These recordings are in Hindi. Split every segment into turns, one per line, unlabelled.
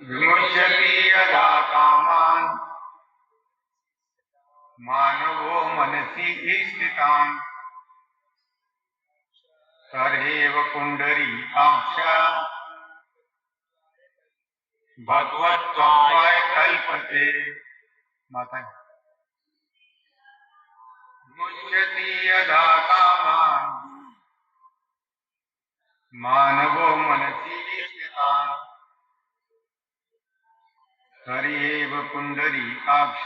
विमुच्यति यदा कामान् मानवो मनसि स्थितान् तर्हेव पुण्डरीकाक्ष भगवत्त्वाय कल्पते। माता मुच्यति यदा कामान् मानवो मनसि स्थितान् तर्हेव पुण्डरीकाक्ष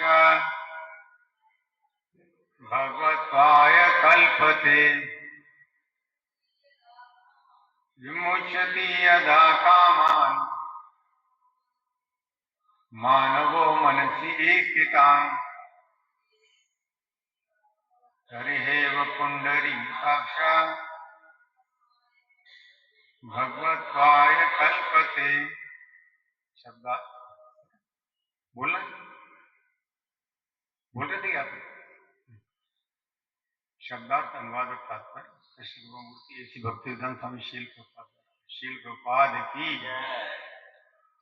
भगवत्त्वाय कल्पते। विमुच्यति यदा कामान् मानवो मनसि स्थितान् तर्हेव पुण्डरीकाक्ष भगवत्त्वाय कल्पते। शब्द बोलना बोल रहे थे आप। शब्दार्थ अनुवाद और तात्पर्य श्री गुरुमूर्ति ऐसी भक्तिवेदांत स्वामी शील प्रपाद की।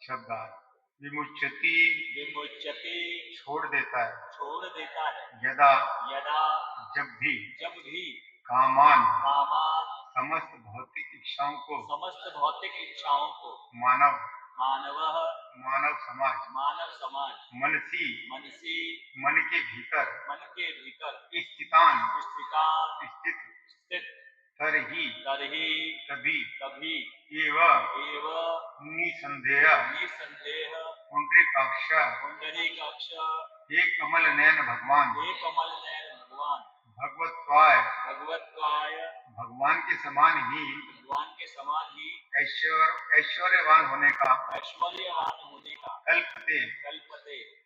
शब्दार्थ विमुच्यति
विमुच्यति
छोड़ देता है
यदा
यदा जब भी
कामान
समस्त भौतिक इच्छाओं को
मानव
समाज मनसी मन के भीतर स्थित तरही तभी एव निसंदेह पुंडरीकाक्ष हे कमल नयन भगवान भगवत्त्वाय भगवान के समान ही ऐश्वर्यवान होने का कल्पते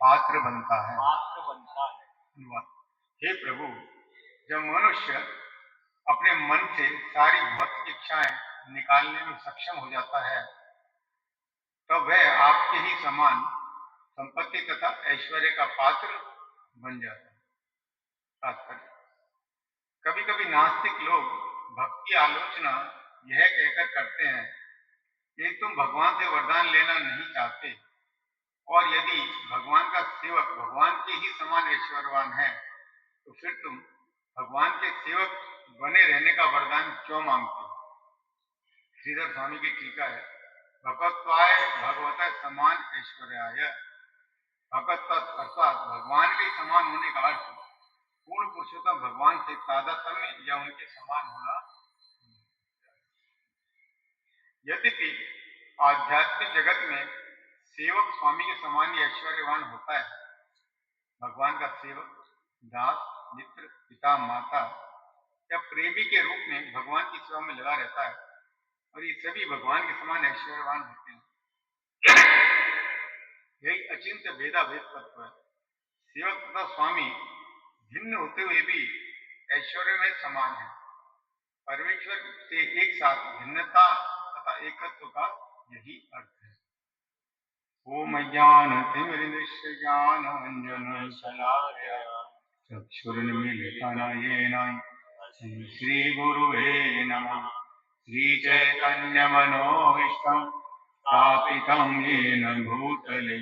पात्र बनता है। हे प्रभु, जब मनुष्य अपने मन से सारी भौतिक इच्छाएं निकालने में सक्षम हो जाता है तब वह आपके ही समान संपत्ति तथा ऐश्वर्य का पात्र बन जाता है। तात्पर्य, कभी कभी नास्तिक लोग भक्ति आलोचना यह कहकर करते हैं कि तुम भगवान से वरदान लेना नहीं चाहते और यदि भगवान का सेवक भगवान के ही समान ऐश्वर्यवान है तो फिर तुम भगवान के सेवक बने रहने का वरदान क्यों मांगते हो। श्रीधर स्वामी की टीका है, भगवत्त्वाय भगवता समान ऐश्वर्याय। भगवत अर्थात भगवान के समान होने का अर्थ पूर्ण पुरुषोत्तम भगवान से तादात्म्य या उनके समान होना। यद्यपि आध्यात्मिक जगत में सेवक स्वामी के समान ही ऐश्वर्यवान होता है। भगवान का सेवक दास मित्र पिता माता या प्रेमी के रूप में भगवान की सेवा में लगा रहता है और ये सभी भगवान के समान ऐश्वर्यवान होते हैं। यही अचिंत्य भेदाभेद तत्व है। सेवक तथा स्वामी भिन्न होते हुए भी ऐश्वर्य में समान है। परमेश्वर से एक साथ भिन्नता तथा एकत्व का यही अर्थ है। ओम ज्ञानतिमिरमिश्र ज्ञानाञ्जनशलाकया चक्षुरुन्मीलितं येन श्री गुरुवे नमः। श्रीचैतन्यमनोभीष्टं स्थापितं येन भूतले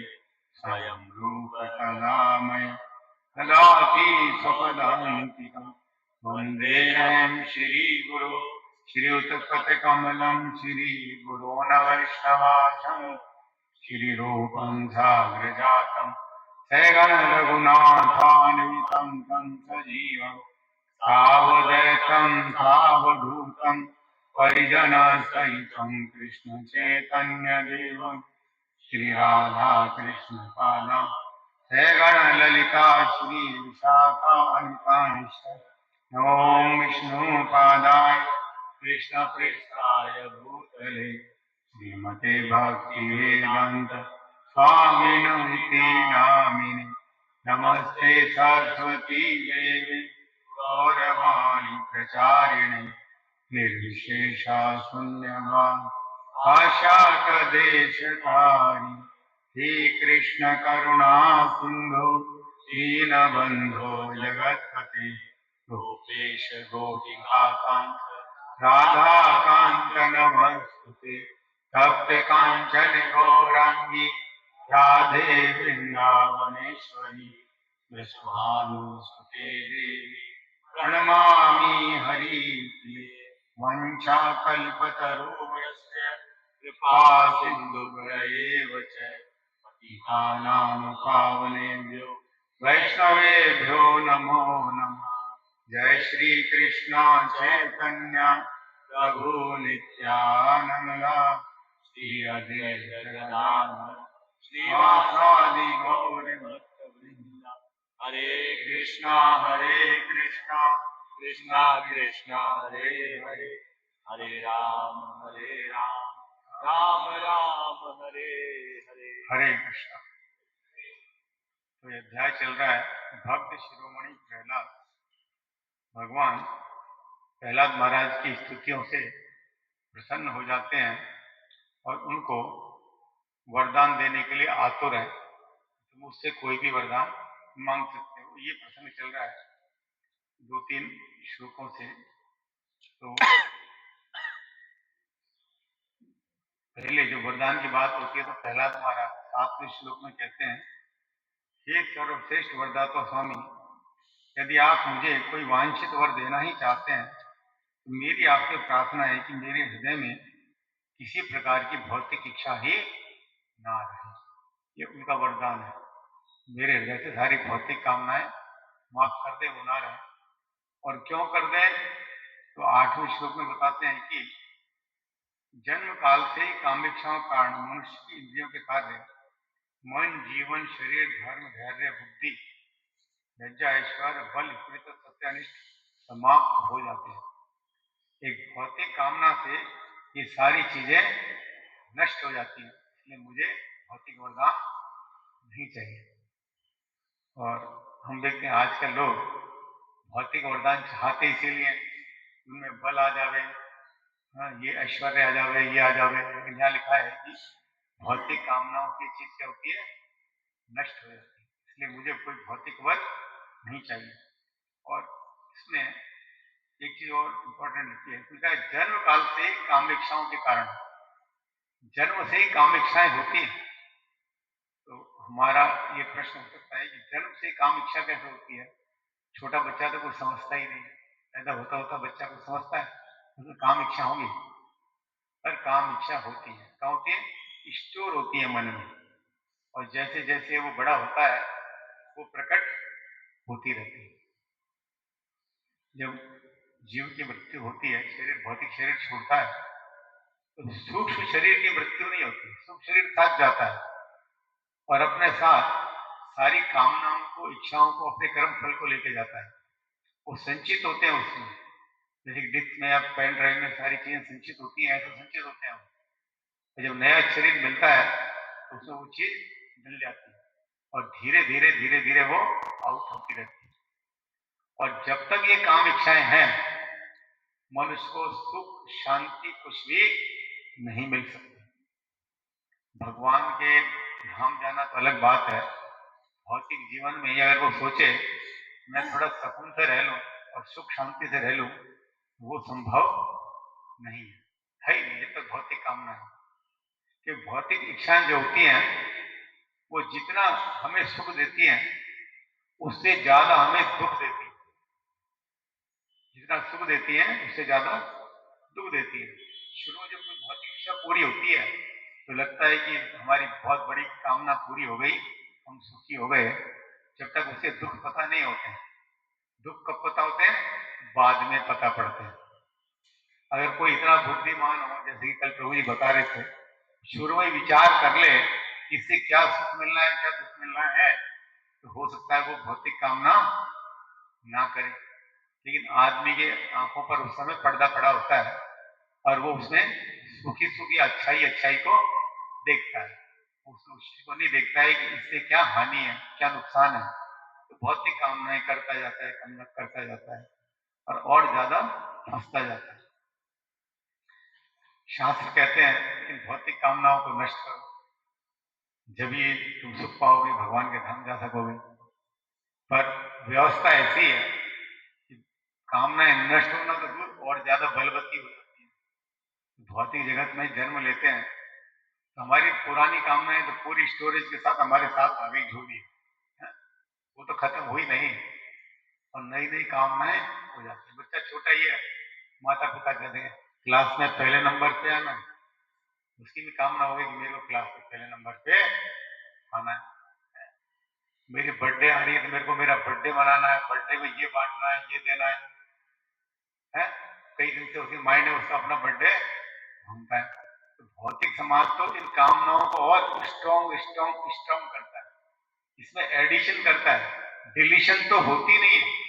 स्वयं रूप कदामय ददाति स्वपदान्तिकं। वन्देऽहं श्रीगुरो श्रीयुतपथकमलं श्रीगुरोन् वैष्णवाख्यं श्रीरूपं साग्रजातं सगण रघुनाथान्वितं तं सजीवं सावधैतं सावधूतं परिजनसहितं कृष्ण चैतन्यदेवं श्रीराधाकृष्णपादां सगण ललिता श्रीविशाखान्वितांश्च नमो विष्णुपादाय कृष्णप्रेष्ठाय भूतले श्रीमते भक्तिवेदांत स्वामिने नामिने। नमस्ते सरस्वती देवी गौरवाणी प्रचारिणे निर्विशेषा शून्यवान् आशाकदेशधारी। हे कृष्ण करुणा सिंधु दीनबंधो जगत्पते गोपेश गोपिकान्त राधाकान्त नमस्तुते। तप्त कांचन गौरांगी राधे वृंदावनेश्वरी विश्वानुसुते देवी प्रणमामि हरिप्रिये वंशाकल्पतरुभ्यश्च कृपा सिन्धुभ्यैव च पतितानां पावनेभ्यो वैष्णवेभ्यो नमो नमः। जय श्री कृष्ण चैतन्य प्रभु नित्यानंद श्री अद्वैत गदाधर श्रीवासादि गौर भक्तवृंद।
हरे
कृष्णा कृष्णा कृष्णा हरे हरे
हरे राम राम राम हरे हरे।
हरे कृष्णा। तो ये अध्याय चल रहा है भक्त शिरोमणि प्रहलाद। भगवान प्रहलाद महाराज की स्तुतियों से प्रसन्न हो जाते हैं और उनको वरदान देने के लिए आतुर है। तो मुझसे कोई भी वरदान मांग सकते हो। ये प्रसंग चल रहा है 2-3 श्लोकों से। तो पहले जो वरदान की बात होती है तो प्रहलाद महाराज 7वें श्लोक में कहते हैं, हे सर्वश्रेष्ठ वरदाता स्वामी, यदि आप मुझे कोई वांछित वर देना ही चाहते हैं तो मेरी आपसे प्रार्थना है कि मेरे हृदय में किसी प्रकार की भौतिक इच्छा ही ना रहे। ये उनका वरदान है। मेरे हृदय से सारी भौतिक कामनाएं माफ कर दे, वो ना रहे। और क्यों कर दे? तो 8वें श्लोक में बताते हैं कि जन्म काल से ही कामेच्छाओं के कारण मनुष्य की इंद्रियों के कार्य मन, जीवन, शरीर, धर्म, धैर्य, बुद्धि, लज्जा, ऐश्वर्य, बल, विपरीत, सत्यानिष्ठ समाप्त हो जाते हैं। एक भौतिक कामना से ये सारी चीजें नष्ट हो जाती हैं। इसलिए मुझे भौतिक वरदान नहीं चाहिए। और हम देखते हैं आजकल लोग भौतिक वरदान चाहते इसीलिए उनमें बल आ जावे, हाँ, ये ऐश्वर्य आ जावे, ये आ जावे। लेकिन यहाँ लिखा है कि भौतिक कामनाओं की चीज क्या होती है? नष्ट हो जाती है। इसलिए मुझे कोई भौतिक वर नहीं चाहिए। और इसमें एक चीज और इंपॉर्टेंट लिखी है, उनका जन्म काल से ही कामेच्छाओं के कारण, जन्म से ही कामेच्छाएं होती हैं। तो हमारा ये प्रश्न हो सकता है कि जन्म से काम इच्छा कैसे होती है? छोटा बच्चा तो कुछ समझता ही नहीं, पैदा होता होता बच्चा कुछ समझता है, उसमें काम इच्छा होगी? पर काम इच्छा होती है। क्या होती है? स्टोर होती है मन में। और जैसे जैसे वो बड़ा होता है वो प्रकट होती रहती है। जब जीव की मृत्यु होती है, शरीर, भौतिक शरीर छोड़ता है, तो सूक्ष्म शरीर की मृत्यु नहीं होती, सूक्ष्म शरीर साथ जाता है और अपने साथ सारी कामनाओं को, इच्छाओं को, अपने कर्म फल को लेके जाता है। वो संचित होते हैं उसमें, जैसे डिस्क में या पेन ड्राइव में सारी चीजें संचित होती हैं, ऐसे संचित होते हैं। और जब नया शरीर मिलता है तो उसमें वो चीज मिल जाती है और धीरे धीरे वो आउट होती रहती है। और जब तक ये काम इच्छाएं हैं, मनुष्य को सुख शांति कुछ भी नहीं मिल सकती। भगवान के धाम जाना तो अलग बात है। भौतिक जीवन में ही अगर वो सोचे मैं थोड़ा सुकून से रह लूं और सुख शांति से रह लूं, वो संभव नहीं है ही नहीं जब तक भौतिक कामना है। कि भौतिक इच्छाएं जो होती हैं वो जितना हमें सुख देती हैं उससे ज्यादा हमें दुख देती है। जितना सुख देती है उससे ज्यादा दुख देती है। शुरू में जब कोई भौतिक इच्छा पूरी होती है तो लगता है कि हमारी बहुत बड़ी कामना पूरी हो गई, हम सुखी हो गए। जब तक उसे दुख पता नहीं होते हैं। दुख कब पता होते हैं? बाद में पता पड़ते हैं। अगर कोई इतना बुद्धिमान हो, जैसे कि कल प्रभु जी बता रहे थे, शुरू में विचार कर ले इससे क्या सुख मिलना है, क्या दुख मिलना है, तो हो सकता है वो भौतिक कामना ना करे। लेकिन आदमी के आंखों पर उस समय पर्दा पड़ा होता है और वो उसमें सुखी अच्छाई को देखता है। उस चीज को नहीं देखता है कि इससे क्या हानि है, क्या नुकसान है। तो भौतिक कामनाएं करता जाता है और ज्यादा फंसता जाता है। शास्त्र कहते हैं इन भौतिक कामनाओं को नष्ट करो, जब ही तुम सुख पाओगे, भगवान के धाम जा सकोगे। पर व्यवस्था ऐसी है कि कामनाएं नष्ट होना तो दूर और ज्यादा बलवती हो जाती है। भौतिक जगत में जन्म लेते हैं तो हमारी पुरानी कामनाएं तो पूरी स्टोरेज के साथ हमारे साथ आ गई झोली, हैं? वो तो खत्म हुई नहीं, और नई नई कामनाएं हो जाती है। बच्चा छोटा ही है, माता पिता कहते हैं क्लास में पहले नंबर पे आना, उसकी भी कामना होगी कि मेरे को क्लास में पहले नंबर पे आना है। मेरी बर्थडे आ रही है तो मेरे को मेरा बर्थडे मनाना है, बर्थडे में ये बांटना है, ये देना है? कई दिन से उसके माइंड में उसका अपना बर्थडे घूमता है। तो भौतिक समाज तो इन कामनाओं को और स्ट्रॉन्ग स्ट्रॉन्ग स्ट्रॉन्ग करता है, इसमें एडिशन करता है, डिलीशन तो होती नहीं है।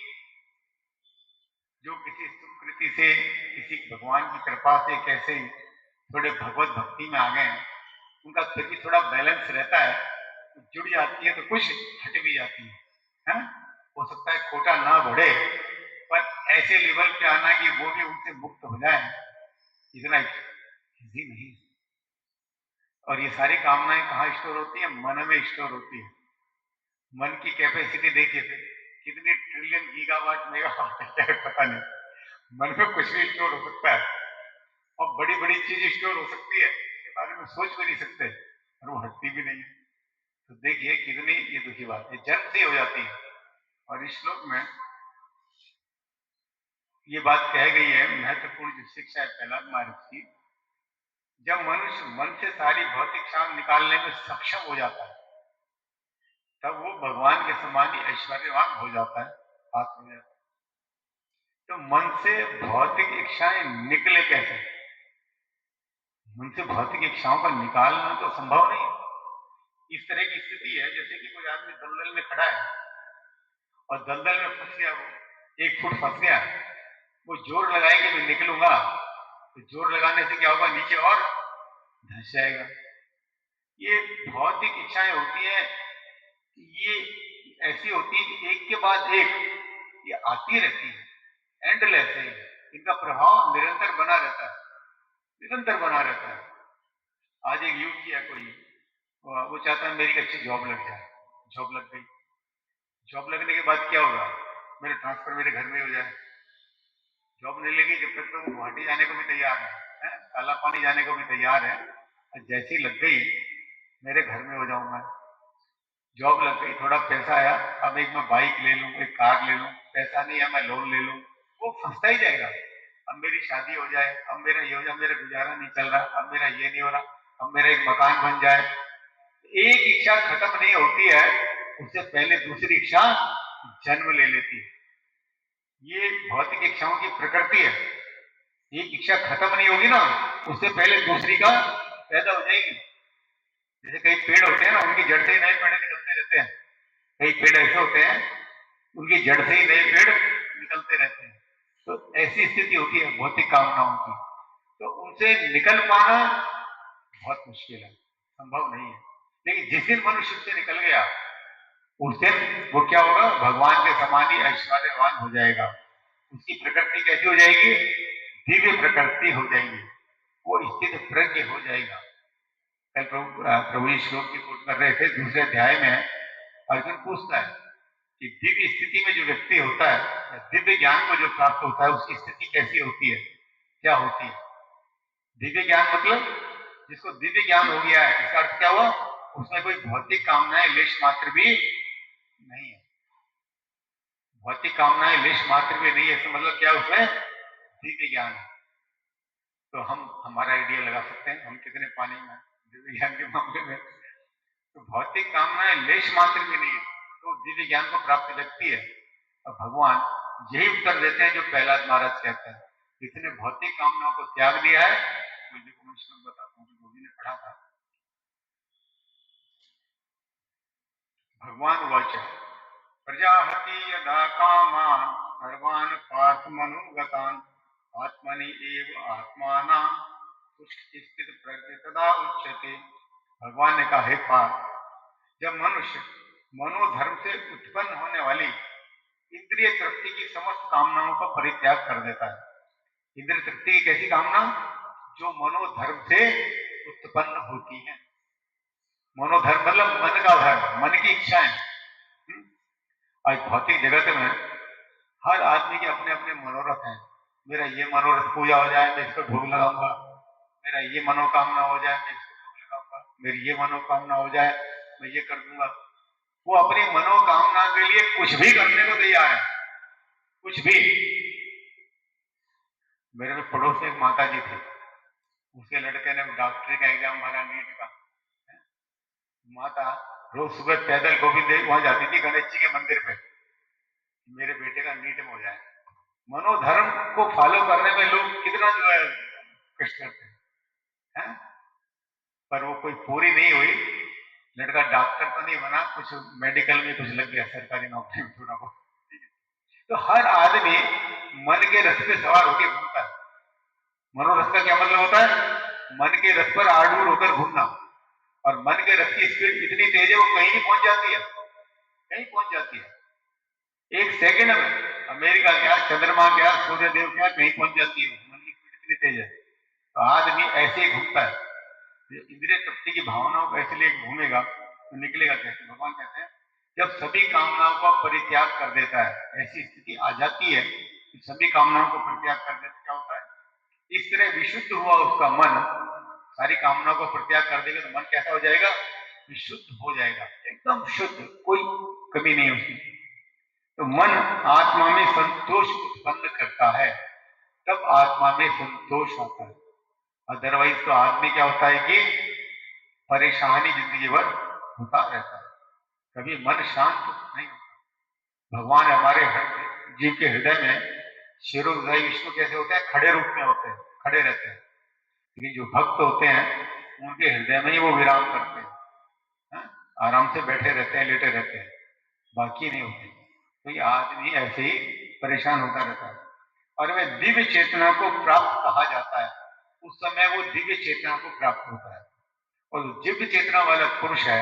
जो किसी सुकृति से, किसी भगवान की कृपा से कैसे थोड़े भगवत भक्ति में आ गए हैं, उनका फिर भी थोड़ा बैलेंस रहता है, जुड़ जाती है तो कुछ हट भी जाती है? हो सकता है खोटा ना बढ़े, पर ऐसे लेवल पे आना कि वो भी उनसे मुक्त हो जाए, इतना इजी नहीं। और ये सारी कामनाएं कहाँ स्टोर होती है? मन में स्टोर होती है। मन की कैपेसिटी देखिए थे, कितने ट्रिलियन गीगावाट मेगावाट है, क्या है पता नहीं। मन में कुछ भी स्टोर हो सकता है, और बड़ी बड़ी चीज स्टोर हो सकती है, इसके बारे में सोच भी नहीं सकते, और वो हटती भी नहीं है। तो देखिए कितनी ये दुखी बात है, जन्म से हो जाती है। और इस श्लोक में ये बात कह गई है, महत्वपूर्ण जो शिक्षा है प्रहलाद महाराज की, जब मनुष्य मन से सारी भौतिक इच्छाएं निकालने में सक्षम हो जाता है, तब वो भगवान के समान ही ऐश्वर्यवान हो जाता है, बात हो जाता है। तो मन से भौतिक इच्छाएं निकले कैसे? मन से भौतिक इच्छाओं का निकालना तो संभव नहीं है। इस तरह की स्थिति है जैसे कि कोई आदमी दलदल में खड़ा है और दलदल में फंस गया, वो 1 फुट फंस गया, वो जोर लगाएंगे मैं निकलूंगा, तो जोर लगाने से क्या होगा, नीचे और धंस जाएगा। ये भौतिक इच्छाएं होती है, ये ऐसी होती है कि एक के बाद एक ये आती रहती है, एंडलेस है, इनका प्रभाव निरंतर बना रहता है, निरंतर बना रहता है। आज एक युवक किया कोई, वो चाहता है मेरी अच्छी जॉब लग जाए, जॉब लग गई, जॉब लगने के बाद क्या होगा, मेरा ट्रांसफर मेरे घर में हो जाए। जॉब नहीं लगी जब तक तो वो गुवाहाटी जाने को भी तैयार है, काला पानी जाने को भी तैयार है, और जैसी लग गई मेरे घर में हो जाऊंगा। जॉब लग गई, थोड़ा पैसा आया, अब एक मैं बाइक ले लूं, एक कार ले लूं, पैसा नहीं है मैं लोन ले लूं, वो फंसता ही जाएगा। अब मेरी शादी हो जाए, अब मेरा ये हो जाए, मेरा गुजारा नहीं चल रहा, अब मेरा ये नहीं हो रहा, अब मेरा एक मकान बन जाए। एक इच्छा खत्म नहीं होती है, उससे पहले दूसरी इच्छा जन्म ले लेती है। ये भौतिक इच्छाओं की प्रकृति है। एक इच्छा खत्म नहीं होगी ना, उससे पहले दूसरी का पैदा हो जाएगी। जैसे कई पेड़ होते हैं ना, उनकी जड़ से ही नए पेड़ निकलते रहते हैं। कई पेड़ ऐसे होते हैं, उनकी जड़ से ही नए पेड़ निकलते रहते हैं। तो ऐसी स्थिति होती है भौतिक कामनाओं की, तो उनसे निकल पाना बहुत मुश्किल है, संभव नहीं है। लेकिन जिस दिन मनुष्य से निकल गया, उस दिन वो क्या होगा, भगवान के समान ही ऐश्वर्यवान हो जाएगा। उसकी प्रकृति कैसी हो जाएगी? दिव्य प्रकृति हो जाएगी, वो स्थित प्रज्ञ हो जाएगा। कल प्रभु इस श्लोक की कोट कर रहे थे, दूसरे अध्याय में अर्जुन पूछता है कि दिव्य स्थिति में जो व्यक्ति होता है, दिव्य ज्ञान को जो प्राप्त होता है, उसकी स्थिति कैसी होती है, क्या होती है? दिव्य ज्ञान मतलब जिसको दिव्य ज्ञान हो गया है, इसका अर्थ क्या हुआ, उसमें कोई भौतिक कामनाएं लेश मात्र भी नहीं है। भौतिक कामनाएं लेश मात्र भी नहीं है, इसका मतलब क्या, उसमें दिव्य ज्ञान है। तो हम हमारा आइडिया लगा सकते हैं हम कितने पानी में दिव्य ज्ञान के मामले में। तो भौतिक कामनाएं लेश मात्र भी नहीं है, तो दिव्य ज्ञान को प्राप्त व्यक्ति है। और भगवान यही उत्तर देते हैं जो प्रहलाद महाराज कहते हैं, जिसने भौतिक कामनाओं को त्याग दिया है। मुझे मैं श्लोक बताता हूँ, गोभी ने पढ़ा था। भगवान वाच प्रजाहति यदा कामान सर्वान् पार्थ मनोगतान् आत्मनि एव आत्मानां तुष्ट स्थित प्रज्ञ तदा उच्यते। भगवान ने कहा, हे पार्थ, जब मनुष्य मनोधर्म से उत्पन्न होने वाली इंद्रिय तृप्ति की समस्त कामनाओं का परित्याग कर देता है। इंद्रिय तृप्ति की कैसी कामना? जो मनोधर्म से उत्पन्न होती है। मनोधर्म मतलब मन का धर्म, मन की इच्छाएं। आज भौतिक जगत में हर आदमी के अपने अपने मनोरथ हैं। मेरा ये मनोरथ पूजा हो जाए मैं इसको भोग लगाऊंगा, मेरा ये मनोकामना हो जाए मैं इसको भोग लगाऊंगा, मेरी ये मनोकामना हो जाए, मैं ये कर दूंगा। वो अपनी मनोकामना के लिए कुछ भी करने को तैयार है, कुछ भी। मेरे में पड़ोस में एक माता जी थी, उसके लड़के ने डॉक्टरी का एग्जाम भरा, नीट का। माता रोज सुबह पैदल गोविंद देव वहां जाती थी गणेश जी के मंदिर पे, मेरे बेटे का नीट में हो जाए। मनोधर्म को फॉलो करने में लोग कितना जो है कष्ट करते हैं, पर वो कोई पूरी नहीं हुई। लड़का डॉक्टर तो नहीं बना, कुछ मेडिकल में कुछ लग गया, सरकारी नौकरी में थोड़ा बहुत। तो हर आदमी मन के रथ पे सवार होकर घूमता है। मनोरथ का क्या मतलब होता है? मन के रथ पर आरूढ़ होकर घूमना। और मन के रथ की स्पीड इतनी तेज है, वो कहीं भी पहुंच जाती है, कहीं पहुंच जाती है। एक सेकंड में अमेरिका क्या, चंद्रमा क्या, सूर्य देव क्या, कहीं पहुंच जाती है, मन की स्पीड इतनी तेज है। तो आदमी ऐसे ही घूमता है। इंद्रिय तृप्ति की भावनाओं को ऐसे लिए घूमेगा तो निकलेगा कैसे? भगवान कहते हैं जब सभी कामनाओं का परित्याग कर देता है, ऐसी स्थिति आ जाती है कि सभी कामनाओं को परित्याग कर देता, क्या होता है? इस तरह विशुद्ध हुआ उसका मन, सारी कामनाओं को परित्याग कर देगा तो मन कैसा हो जाएगा? विशुद्ध हो जाएगा, एकदम शुद्ध, कोई कमी नहीं उसकी। तो मन आत्मा में संतोष उत्पन्न करता है, तब आत्मा में संतोष आता है। अदरवाइज तो आदमी क्या होता है कि परेशानी जिंदगी भर होता रहता है, कभी मन शांत नहीं होता। भगवान हमारे जीव के हृदय में शिरोधारी विष्णु कैसे होते हैं? खड़े रूप में होते हैं, खड़े रहते हैं। लेकिन जो भक्त होते हैं उनके हृदय में ही वो विराम करते हैं, आराम से बैठे रहते हैं, लेटे रहते हैं, बाकी नहीं होते। तो ये आदमी ऐसे ही परेशान होता रहता है। और वह दिव्य चेतना को प्राप्त कहा जाता है, उस समय वो दिव्य चेतना को प्राप्त होता है। और दिव्य चेतना वाला पुरुष है,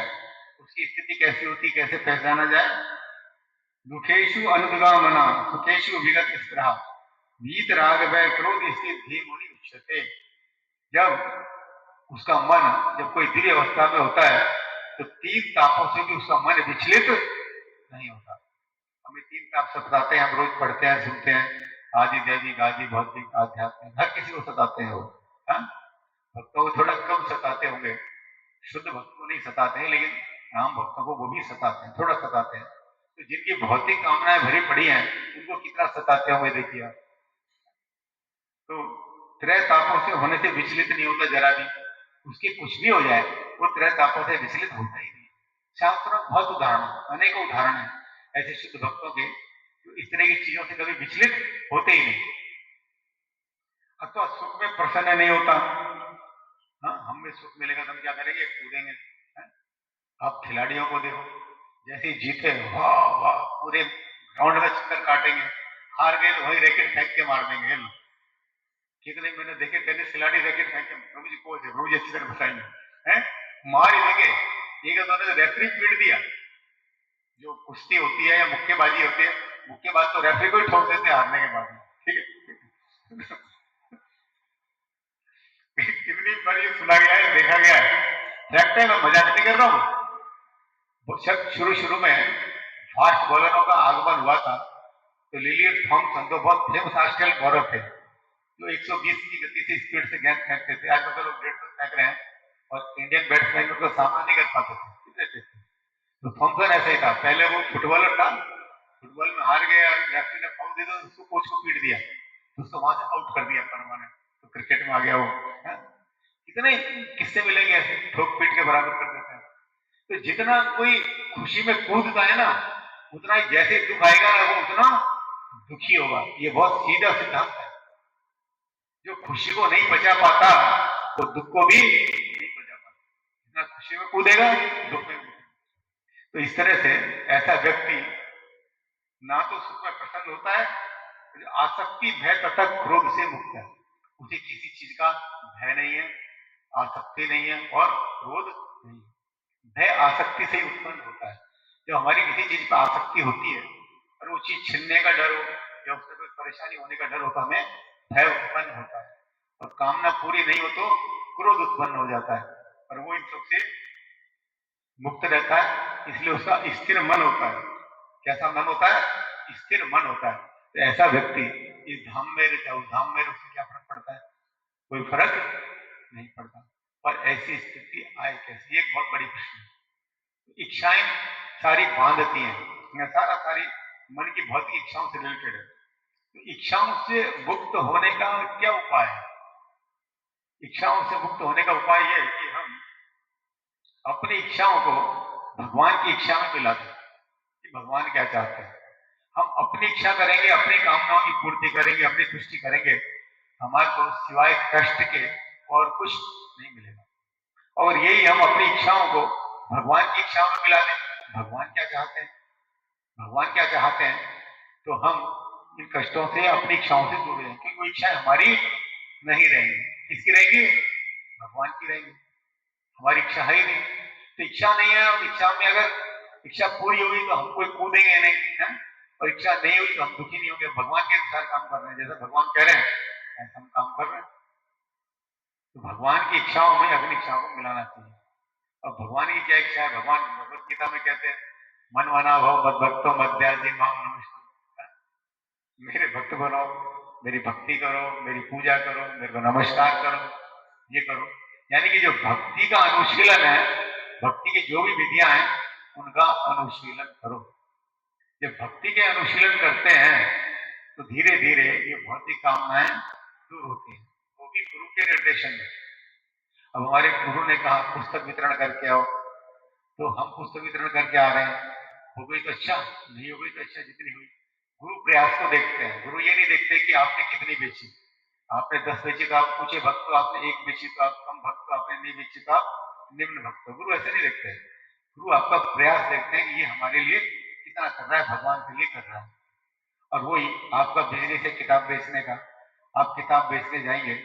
उसकी स्थिति कैसी होती, कैसे पहचाना जाए? दुखेशु अनुगमना सुखेशु विगत स्पृहा वीत राग भय क्रोध स्थित धीमुनि उच्यते। जब उसका मन, जब कोई दिव्य अवस्था में होता है तो तीन तापों से भी उसका मन विचलित नहीं होता। हमें तीन ताप सताते हैं, हम रोज पढ़ते हैं, सुनते हैं, आदि दैविक, आदि भौतिक, आध्यात्मिक, हर किसी को सताते हैं वो। भक्तों को थोड़ा कम सताते होंगे, शुद्ध भक्त को नहीं सताते हैं, लेकिन आम भक्तों को वो भी सताते हैं, थोड़ा सताते हैं। तो जिनकी भौतिक कामनाएं भरी पड़ी हैं उनको कितना सताते होंगे देखिए आप। तो त्रय तापों से होने से विचलित नहीं होता जरा भी, उसके कुछ भी हो जाए वो त्रय तापों से विचलित होता ही नहीं। शास्त्रों में बहुत उदाहरण, अनेकों उदाहरण है ऐसे शुद्ध भक्तों के जो इस तरह की चीजों से कभी विचलित होते ही नहीं। अथवा सुख में प्रसन्न नहीं होता। हाँ, हमें सुख मिलेगा तो हम क्या करेंगे? कूदेंगे। आप खिलाड़ियों को देखो, जैसे ही जीते वाह वाह पूरे ग्राउंड में चक्कर काटेंगे, हार गए तो वही रैकेट फेंक के मार देंगे। कितने मैंने देखे टेनिस खिलाड़ी रैकेट फेंक के, प्रभु जी कोच है, प्रभु जी अच्छी तरह बताएंगे, हैं मार ही देंगे। एक दोनों ने रेफरी पीट दिया। जो कुश्ती होती है या मुक्केबाजी होती है, मुक्केबाज तो रेफरी को ही ठोक देते हारने के बाद, ठीक है। कितनी बार ये सुना गया है, देखा गया है। फैक्ट है, मैं मजाक नहीं कर रहा हूँ। शुरू शुरू में फास्ट बॉलरों का आगमन हुआ था तो लिलियट थॉमसन तो बहुत फेमस ऑस्ट्रेलियन बॉलर थे जो 120 की गति से स्पीड से गेंद फेंकते थे। आज तो लोग 150 फेंक रहे हैं और इंडियन बैट्समैन उनको सामना नहीं कर पाते थे। तो थॉमसन ऐसा ही था, पहले वो फुटबॉलर था, फुटबॉल में हार गया, रेफरी ने फाउल दे दिया, उसको कोच को पीट दिया, उसको वहां से आउट कर दिया परमानेंट। तो क्रिकेट में आ गया वो। कितने किस्से मिलेंगे ऐसे, ठोक पीट के बराबर कर देते हैं। तो जितना कोई खुशी में कूदता है ना, उतना ही जैसे दुख आएगा ना वो उतना दुखी होगा। ये बहुत सीधा सिद्धांत है। जो खुशी को नहीं बचा पाता वो दुख को भी नहीं बचा पाता। जितना खुशी में कूदेगा दुख में कूदेगा। तो इस तरह से ऐसा व्यक्ति ना तो सुख में प्रसन्न होता है, आसक्ति भय तथा क्रोध से मुक्त है। उसे किसी चीज का भय नहीं है, आसक्ति नहीं है और क्रोध नहीं है। भय आसक्ति से ही उत्पन्न होता है। जब हमारी किसी चीज पर आसक्ति होती है और वो चीज छिनने का डर हो या उससे कोई परेशानी होने का डर हो तो हमें भय उत्पन्न होता है। और कामना पूरी नहीं हो तो क्रोध उत्पन्न हो जाता है, और वो इन सबसे मुक्त रहता है। इसलिए उसका स्थिर मन होता है। कैसा मन होता है? स्थिर मन होता है। तो ऐसा व्यक्ति इस धाम में रहता है, उस धाम में उससे क्या फर्क पड़ता है? कोई फर्क नहीं पड़ता। और ऐसी स्थिति आए कैसे, ये एक बहुत बड़ी प्रश्न है। इच्छाएं सारी बांधती हैं, सारी मन की भौतिक इच्छाओं से रिलेटेड है। तो इच्छाओं से मुक्त होने का क्या उपाय है? इच्छाओं से मुक्त होने का उपाय यह है कि हम अपनी इच्छाओं को भगवान की इच्छा में मिला दें कि भगवान क्या चाहते हैं। हम अपनी इच्छा करेंगे, अपनी कामनाओं की पूर्ति करेंगे, अपनी तुष्टि करेंगे, हमारे को सिवाय कष्ट के और कुछ नहीं मिलेगा। और यही हम अपनी इच्छाओं को भगवान की इच्छाओं में मिला दें। भगवान क्या चाहते हैं, भगवान क्या चाहते हैं, तो हम इन कष्टों से, अपनी इच्छाओं से दूर रहेंगे, क्योंकि वो इच्छाएं हमारी नहीं रहेंगी। किसकी रहेंगी? भगवान की रहेंगी। हमारी इच्छा है ही नहीं, तो इच्छा नहीं है, और इच्छा में अगर इच्छा पूरी होगी तो हम कोई कूदेंगे नहीं है, और इच्छा नहीं हुई तो हम दुखी नहीं होंगे। भगवान के अनुसार काम कर रहे हैं, जैसा भगवान कह रहे हैं ऐसा हम काम कर रहे हैं। तो भगवान की इच्छाओं में अपनी इच्छाओं को मिलाना चाहिए। और भगवान की क्या इच्छा है? भगवान भगवत गीता में कहते हैं, मन मना भव मद भक्तो मध्याजी माम नमस्कार, मेरे भक्त बनो, मेरी भक्ति करो, मेरी पूजा करो, मेरे को नमस्कार करो, ये करो। यानी कि जो भक्ति का अनुशीलन है, भक्ति की जो भी विधियां हैं उनका अनुशीलन करो। जब भक्ति के अनुशीलन करते हैं तो धीरे धीरे ये भौतिक कामनाएं दूर होती हैं, वो भी गुरु के निर्देशन में। अब हमारे गुरु ने कहा पुस्तक वितरण करके आओ, तो हम पुस्तक वितरण करके आ रहे हैं। हो गई तो अच्छा, नहीं हो गई तो अच्छा, जितनी हुई। गुरु प्रयास को देखते हैं, गुरु ये नहीं देखते कि आपने कितनी बेची। आपने 10 बेची तो आप ऊंचे भक्त हो, आपने 1 बेची तो आप कम भक्त हो, आपने नहीं बेची तो आप निम्न भक्त हो। गुरु ऐसे नहीं देखते हैं। गुरु आपका प्रयास देखते हैं कि ये हमारे लिए कितना कर रहा है, भगवान के लिए कर रहा है। और वही आपका बिजनेस है किताब बेचने का। आप किताब बेचने जाएंगे,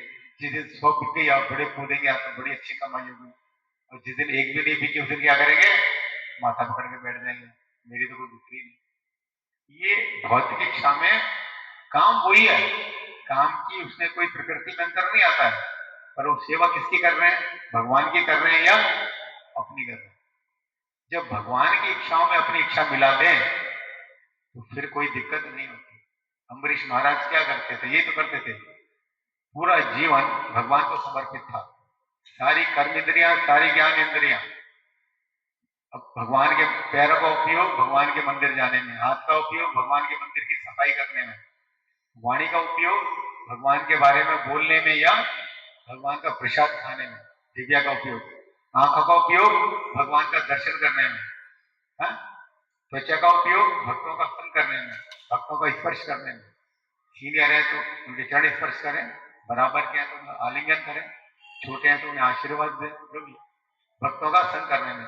जिस दिन 100 बिक गई आप बड़े कूदेंगे, आपको बड़ी अच्छी कमाई होगी। और जिस दिन एक भी नहीं बिकी उस दिन क्या करेंगे? माथा पकड़ के बैठ जाएंगे, मेरी तो कोई बिक्री नहीं। ये भौतिक इच्छा में काम वही है, काम की उसमें कोई प्रकृति में अंतर नहीं आता है, पर वो सेवा किसकी कर रहे हैं? भगवान की कर रहे हैं या अपनी कर रहे हैं? जब भगवान की इच्छाओं में अपनी इच्छा मिला दें तो फिर कोई दिक्कत नहीं होती। अम्बरीश महाराज क्या करते थे? ये तो करते थे, पूरा जीवन भगवान को समर्पित था। सारी कर्म इंद्रियां, सारी ज्ञान इंद्रियां, अब भगवान के पैरों का उपयोग भगवान के मंदिर जाने में, हाथ का उपयोग भगवान के मंदिर की सफाई करने में, वाणी का उपयोग भगवान के बारे में बोलने में या भगवान का प्रसाद खाने में, दिव्या का उपयोग, आंखों का उपयोग भगवान का दर्शन करने में, त्वचा का उपयोग भक्तों का संग करने में, भक्तों का स्पर्श करने में। सीनियर है तो उनके चरण स्पर्श करें, बराबर के हैं तो उन्हें आलिंगन करें, छोटे हैं तो उन्हें आशीर्वाद दें, जो भी भक्तों का संग करने में।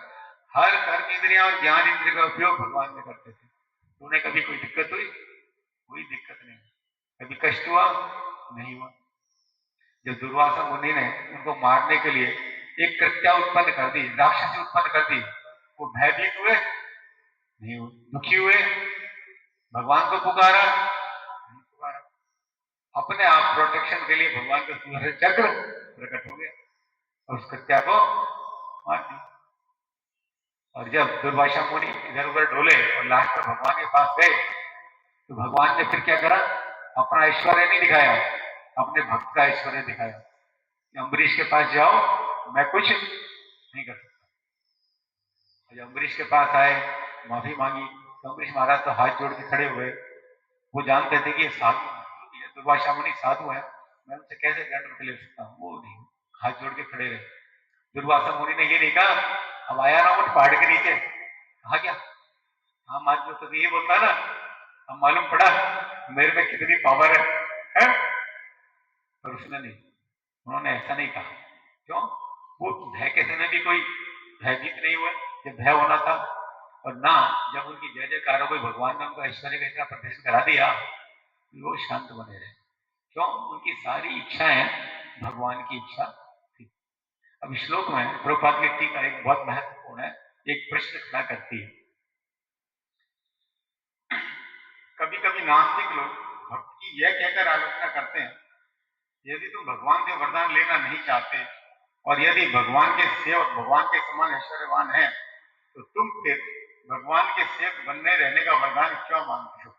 हर कर्म इंद्रिया और ज्ञान इंद्रिय का उपयोग भगवान में करते थे। तो उन्हें कभी कोई दिक्कत हुई? कोई दिक्कत नहीं। कभी कष्ट हुआ? नहीं हुआ। जब दुर्वासा मुनि ने उनको मारने के लिए एक कृत्या उत्पन्न कर दी, राक्षसी उत्पन्न कर दी, वो भयभीत हुए? नहीं हुए। दुखी हुए? भगवान को पुकारा? नहीं पुकारा। अपने आप प्रोटेक्शन के लिए भगवान का सुदर्शन चक्र प्रकट हो गया और उस कृत्या को मार दिया। और जब दुर्वासा मुनि इधर उधर डोले और लास्ट में भगवान के पास गए तो भगवान ने फिर क्या करा? अपना ऐश्वर्य नहीं दिखाया, अपने भक्त का ऐश्वर्य दिखाया। अम्बरीश के पास जाओ, मैं कुछ नहीं कर सकता। और जब अम्बरीश के पास आए, माफी मांगी, तो अम्बरीश महाराज तो हाथ जोड़ के खड़े हुए। वो जानते थे कि ये साधु, दुर्वासा मुनि साधु है, मैं उनसे कैसे दंड ले सकता हूँ। वो नहीं, हाथ जोड़ के खड़े रहे। दुर्वासा मुनि ने ये नहीं कहा हम आया ना उठ पहाड़ के नीचे, कहा क्या? हम आदमी तो ये बोलता ना, हम मालूम पड़ा मेरे में कितनी पावर है? पर उसने नहीं, उन्होंने ऐसा नहीं कहा। क्यों? वो भय के समय भी कोई भयभीत नहीं हुए जब भय होना था, और ना जब उनकी जय जयकार हो गई, भगवान ने उनको ऐश्वर्य का इतना प्रदर्शन करा दिया, वो शांत बने रहे। क्यों? उनकी सारी इच्छाएं भगवान की इच्छा थी। अब श्लोक में प्रभुपाद की टीका एक बहुत महत्वपूर्ण है, एक प्रश्न खड़ा करती है। कभी कभी नास्तिक लोग भक्त की यह कहकर आलोचना करते हैं, यदि तुम भगवान से वरदान लेना नहीं चाहते और यदि भगवान के सेवक भगवान के समान ऐश्वर्यवान हैं, तो तुम फिर भगवान के सेवक बनने रहने का वरदान क्यों मांगते हो?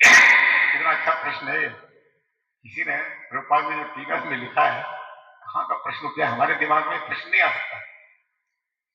कितना अच्छा प्रश्न है। किसी ने प्रभुपाद में जो टीका में लिखा है, कहाँ का प्रश्न उठ जाए, हमारे दिमाग में प्रश्न नहीं आ सकता।